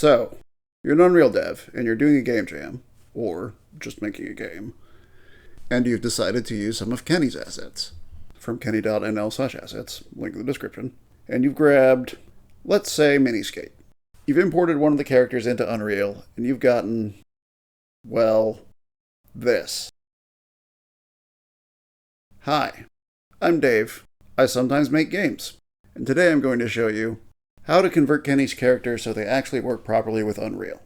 So, you're an Unreal dev, and you're doing a game jam, or just making a game, and you've decided to use some of Kenney's assets from kenney.nl/assets, link in the description, and you've grabbed, let's say, Miniskate. You've imported one of the characters into Unreal, and you've gotten, well, this. Hi, I'm Dave. I sometimes make games, and today I'm going to show you how to convert Kenney's characters so they actually work properly with Unreal.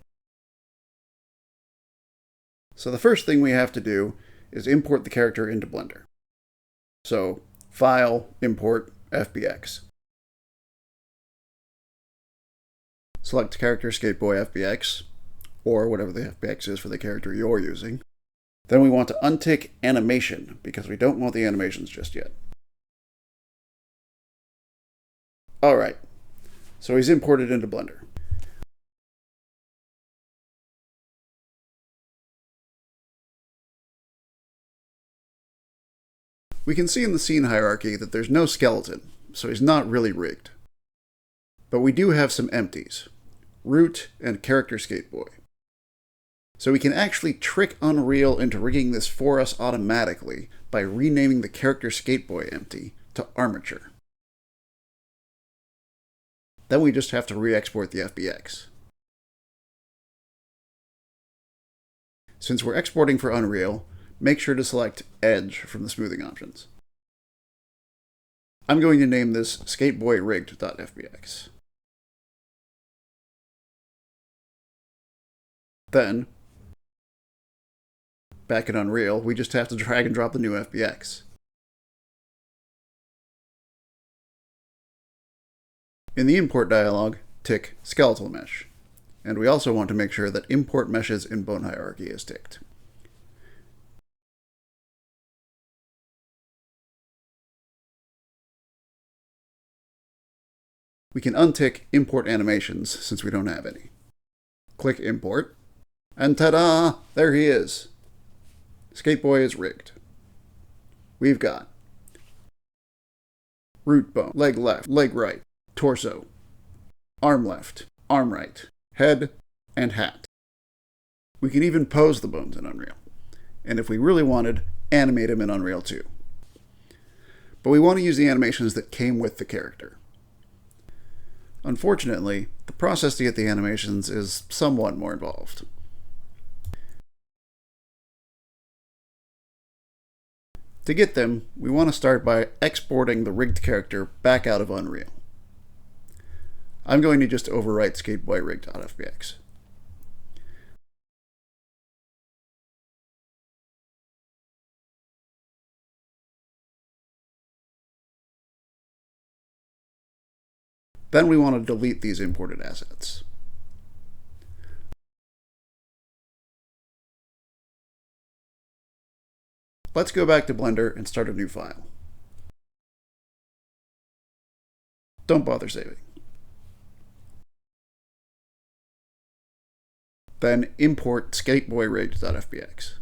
So the first thing we have to do is import the character into Blender. So, File, Import, FBX. Select Character Skateboy FBX, or whatever the FBX is for the character you're using. Then we want to untick Animation, because we don't want the animations just yet. Alright, so he's imported into Blender. We can see in the scene hierarchy that there's no skeleton, so he's not really rigged. But we do have some empties, Root and Character Skateboy. So we can actually trick Unreal into rigging this for us automatically by renaming the Character Skateboy empty to Armature. Then we just have to re-export the FBX. Since we're exporting for Unreal, make sure to select Edge from the smoothing options. I'm going to name this skateboyrigged.fbx. Then, back in Unreal, we just have to drag and drop the new FBX. In the import dialog, tick skeletal mesh, and we also want to make sure that import meshes in bone hierarchy is ticked. We can untick import animations since we don't have any. Click import, and ta-da! There he is. Skateboy is rigged. We've got root bone, leg left, leg right, torso, arm left, arm right, head, and hat. We can even pose the bones in Unreal, and if we really wanted, animate him in Unreal too. But we want to use the animations that came with the character. Unfortunately, the process to get the animations is somewhat more involved. To get them, we want to start by exporting the rigged character back out of Unreal. I'm going to just overwrite skateboyrigged.fbx. Then we want to delete these imported assets. Let's go back to Blender and start a new file. Don't bother saving. Then import skateboyrigged.fbx.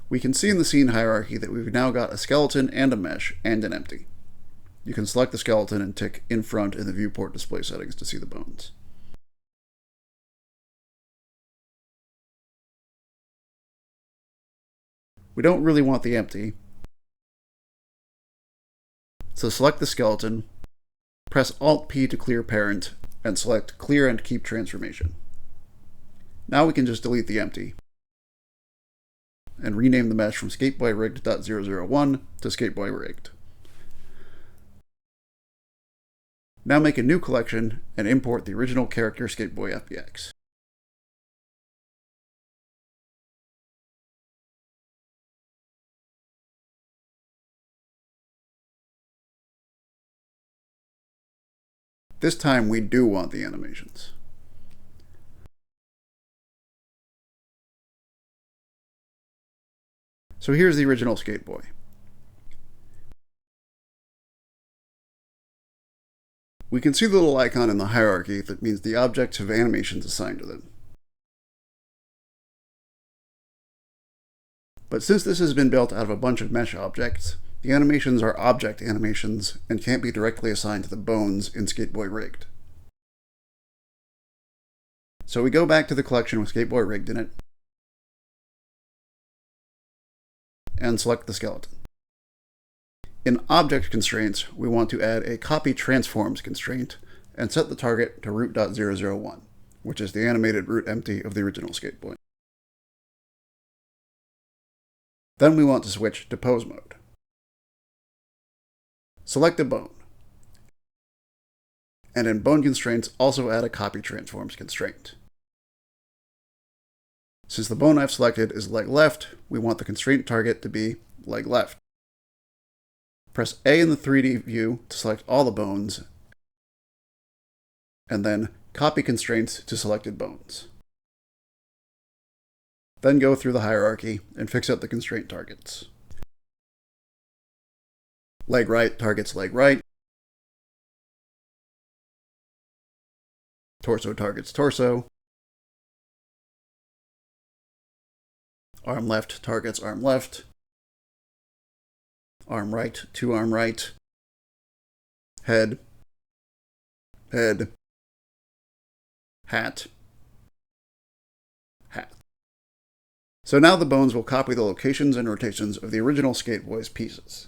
We can see in the scene hierarchy that we've now got a skeleton and a mesh and an empty. You can select the skeleton and tick in front in the viewport display settings to see the bones. We don't really want the empty, so select the skeleton, press Alt-P to clear parent, and select Clear and Keep Transformation. Now we can just delete the empty, and rename the mesh from skateboyrigged.001 to skateboyrigged. Now make a new collection and import the original character Skateboy FBX. This time we do want the animations. So here's the original Skateboy. We can see the little icon in the hierarchy that means the objects have animations assigned to them. But since this has been built out of a bunch of mesh objects, the animations are object animations and can't be directly assigned to the bones in Skateboy Rigged. So we go back to the collection with Skateboy Rigged in it, and select the skeleton. In object constraints, we want to add a copy transforms constraint and set the target to root.001, which is the animated root empty of the original Skateboy. Then we want to switch to pose mode. Select a bone, and in bone constraints also add a copy transforms constraint. Since the bone I've selected is leg left, we want the constraint target to be leg left. Press A in the 3D view to select all the bones, and then copy constraints to selected bones. Then go through the hierarchy and fix up the constraint targets. Leg right targets leg right. Torso targets torso. Arm left targets arm left. Arm right to arm right. Head. Head. Hat. Hat. So now the bones will copy the locations and rotations of the original Skateboy's pieces.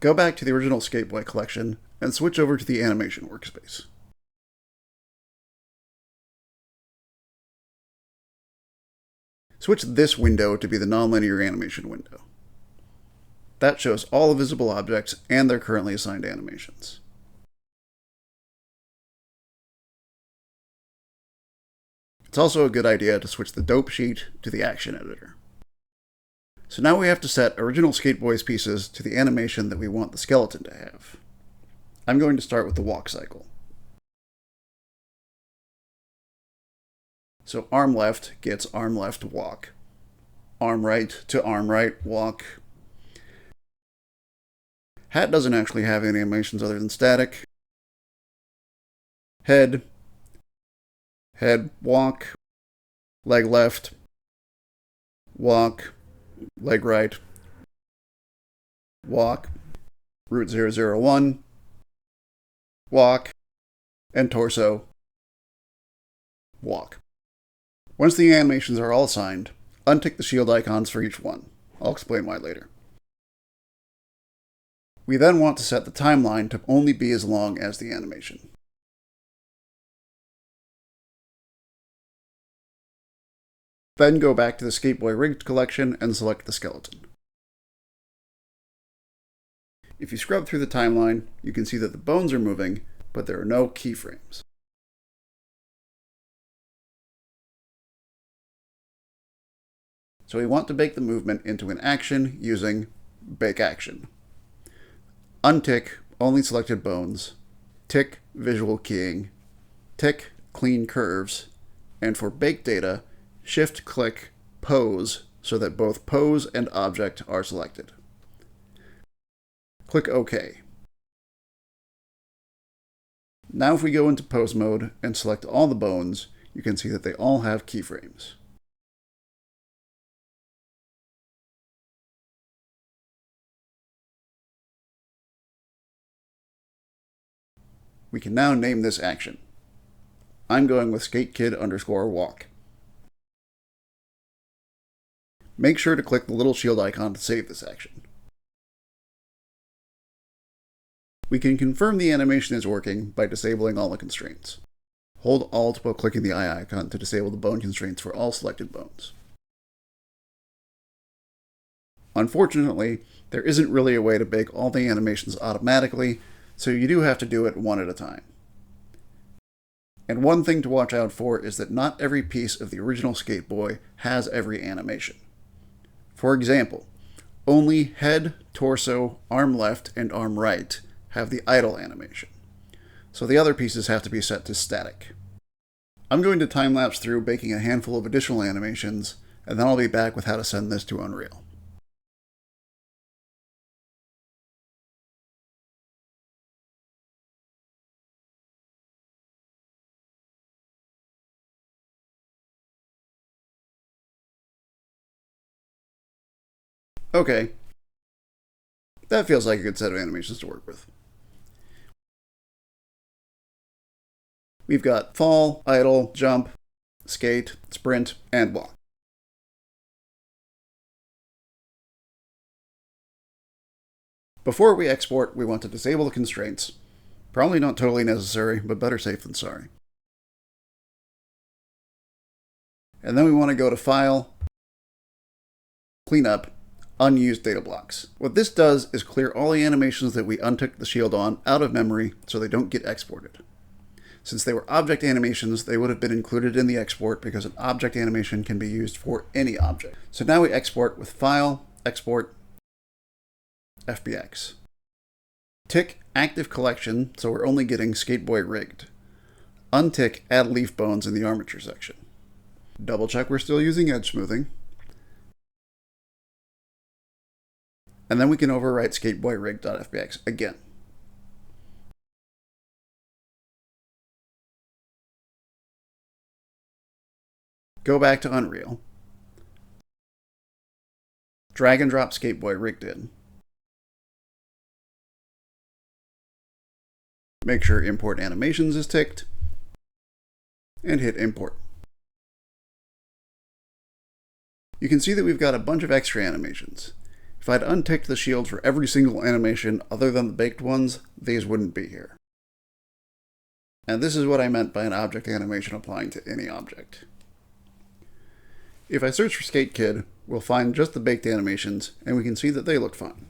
Go back to the original Skateboy collection and switch over to the animation workspace. Switch this window to be the nonlinear animation window. That shows all the visible objects and their currently assigned animations. It's also a good idea to switch the dope sheet to the action editor. So now we have to set original Skateboy's pieces to the animation that we want the skeleton to have. I'm going to start with the walk cycle. So arm left gets arm left walk. Arm right to arm right walk. Hat doesn't actually have any animations other than static. Head. Head walk. Leg left. Walk. Leg right. Walk. Root 001. Walk. And torso. Walk. Once the animations are all assigned, untick the shield icons for each one. I'll explain why later. We then want to set the timeline to only be as long as the animation. Then go back to the Skateboy Rigged collection and select the skeleton. If you scrub through the timeline, you can see that the bones are moving, but there are no keyframes. So we want to bake the movement into an action using Bake Action. Untick only selected bones, tick visual keying, tick clean curves, and for bake data, shift-click pose so that both pose and object are selected. Click OK. Now if we go into pose mode and select all the bones, you can see that they all have keyframes. We can now name this action. I'm going with SkateKid_walk. Make sure to click the little shield icon to save this action. We can confirm the animation is working by disabling all the constraints. Hold Alt while clicking the eye icon to disable the bone constraints for all selected bones. Unfortunately, there isn't really a way to bake all the animations automatically, so you do have to do it one at a time. And one thing to watch out for is that not every piece of the original Skateboy has every animation. For example, only head, torso, arm left, and arm right have the idle animation, so the other pieces have to be set to static. I'm going to time-lapse through baking a handful of additional animations, and then I'll be back with how to send this to Unreal. Okay, that feels like a good set of animations to work with. We've got fall, idle, jump, skate, sprint, and walk. Before we export, we want to disable the constraints. Probably not totally necessary, but better safe than sorry. And then we want to go to File, Clean Up, Unused Data Blocks. What this does is clear all the animations that we untook the shield on out of memory so they don't get exported. Since they were object animations, they would have been included in the export because an object animation can be used for any object. So now we export with File, Export, FBX. Tick Active Collection, so we're only getting Skateboy Rigged. Untick Add Leaf Bones in the Armature section. Double check we're still using edge smoothing. And then we can overwrite skateboyrig.fbx again. Go back to Unreal. Drag and drop Skateboy Rigged in. Make sure Import Animations is ticked. And hit Import. You can see that we've got a bunch of extra animations. If I'd unticked the shield for every single animation other than the baked ones, these wouldn't be here. And this is what I meant by an object animation applying to any object. If I search for Skate Kid, we'll find just the baked animations, and we can see that they look fine.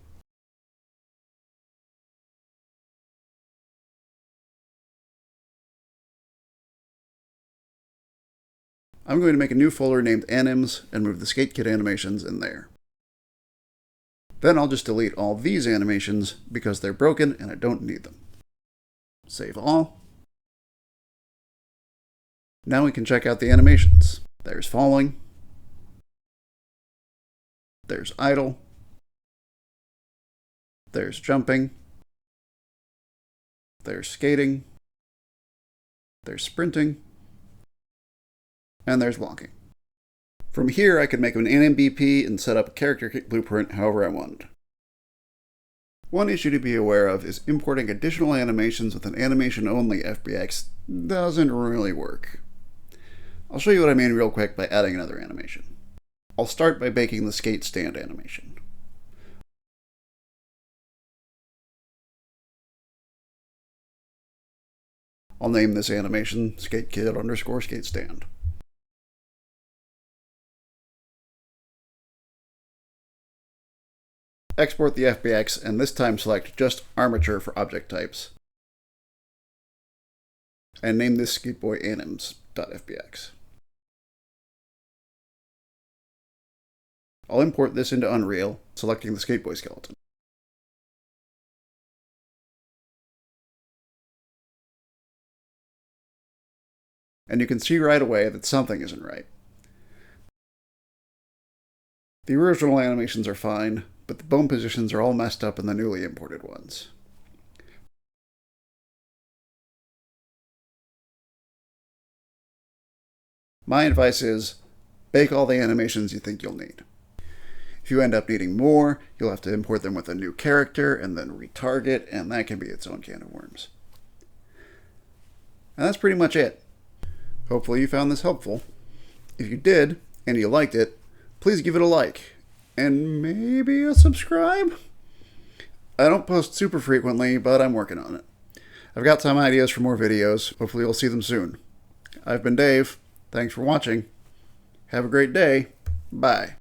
I'm going to make a new folder named Anims and move the Skate Kid animations in there. Then I'll just delete all these animations because they're broken and I don't need them. Save all. Now we can check out the animations. There's falling. There's idle. There's jumping. There's skating. There's sprinting. And there's walking. From here, I could make an NMBP and set up a character kit blueprint however I wanted. One issue to be aware of is importing additional animations with an animation-only FBX doesn't really work. I'll show you what I mean real quick by adding another animation. I'll start by baking the skate stand animation. I'll name this animation SkateKid_SkateStand. Export the FBX and this time select just Armature for object types. And name this skateboyanims.fbx. I'll import this into Unreal, selecting the skateboy skeleton. And you can see right away that something isn't right. The original animations are fine, but the bone positions are all messed up in the newly imported ones. My advice is, bake all the animations you think you'll need. If you end up needing more, you'll have to import them with a new character and then retarget, and that can be its own can of worms. And that's pretty much it. Hopefully you found this helpful. If you did, and you liked it, please give it a like. And maybe a subscribe? I don't post super frequently, but I'm working on it. I've got some ideas for more videos. Hopefully you'll see them soon. I've been Dave. Thanks for watching. Have a great day. Bye.